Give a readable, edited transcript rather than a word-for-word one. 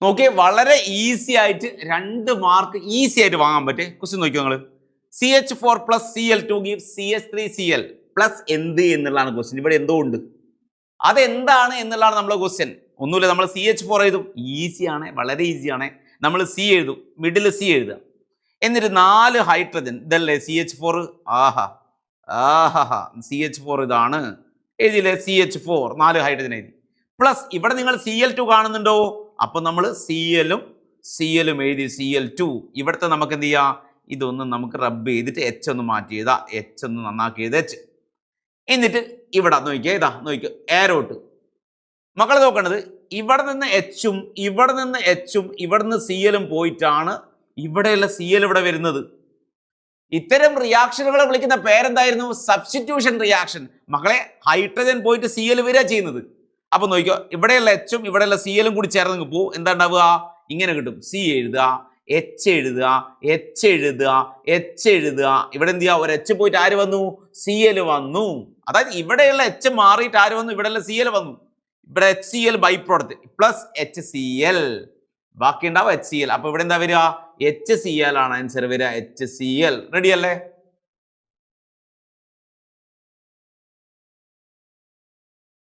നോക്കിയേ, വളരെ ഈസി ആയിട്ട് 2 മാർക്ക് ഈസി ആയിട്ട് വാങ്ങാൻ പറ്റേ ക്വസ്റ്റ്യൻ നോക്കിയോ നിങ്ങൾ. CH4 plus Cl2 give CH3Cl plus എന്ത് എന്നുള്ളതാണ് ക്വസ്റ്റ്യൻ. ഇവിടെ എന്തോ ഉണ്ട്, അതെന്താണ് എന്നുള്ളതാണ് നമ്മളെ ക്വസ്റ്റ്യൻ. ഒന്നുമില്ല, നമ്മൾ CH4 എഴുതും, ഈസിയാണ്, വളരെ ഈസിയാണ്. നമ്മൾ C എഴുതും, മിഡിൽ C എഴുതുക, എന്നിട്ട് 4 ഹൈഡ്രജൻ, ഇതല്ലേ CH4. ആഹാ ആഹാ, CH4 ഇതാണ്, എഴുതിയില്ലേ CH4, 4 ഹൈഡ്രജൻ എഴുതി. പ്ലസ് ഇവിടെ നിങ്ങൾ Cl2 കാണുന്നുണ്ടോ? അപ്പം നമ്മൾ Cl എഴുതി, Cl2. ഇവിടുത്തെ നമുക്ക് എന്ത് ചെയ്യാം, ഇതൊന്ന് നമുക്ക് റബ്ബ് ചെയ്തിട്ട് H ഒന്ന് മാറ്റി എഴുതാ, H ഒന്ന് നന്നാക്കി എഴുത H. എന്നിട്ട് ഇവിടെ നോക്കിയാൽ ഇതാ നോക്കിയോ, ഏരോട്ട് മക്കൾ നോക്കേണ്ടത്, ഇവിടെ നിന്ന് H-ഉം ഇവിടെ നിന്ന് H-ഉം ഇവിടെ നിന്ന് Cl-ഉം പോയിട്ടാണ് ഇവിടെയുള്ള Cl ഇവിടെ വരുന്നത്. ഇത്തരം റിയാക്ഷനുകളെ വിളിക്കുന്ന പേരെന്തായിരുന്നു? Substitution reaction. മക്കളെ, ഹൈഡ്രജൻ പോയിട്ട് Cl വരിക ചെയ്യുന്നത്. അപ്പൊ നോക്കിയോ, ഇവിടെയുള്ള H-ഉം ഇവിടെയുള്ള Cl-ഉം കൂടി ചേർന്ന് പോകും. എന്താ ഉണ്ടാവുക? ഇങ്ങനെ കിട്ടും. C എഴുതുക, H എഴുതുക, H എഴുതുക, H എഴുതുക. ഇവിടെ എന്ത് ചെയ്യുക, ഒരു H പോയിട്ട് ആര് വന്നു? Cl വന്നു. അതായത് ഇവിടെയുള്ള H മാറിയിട്ട് ആര് വന്നു? ഇവിടെയുള്ള Cl വന്നു. ഇവിടെ HCl by-product plus HCl, ബാക്കി ഉണ്ടാവും HCl. അപ്പൊ ഇവിടെ എന്താ വരിക? HCl ആണ് ആൻസർ വരിക, HCl. റെഡി അല്ലേ?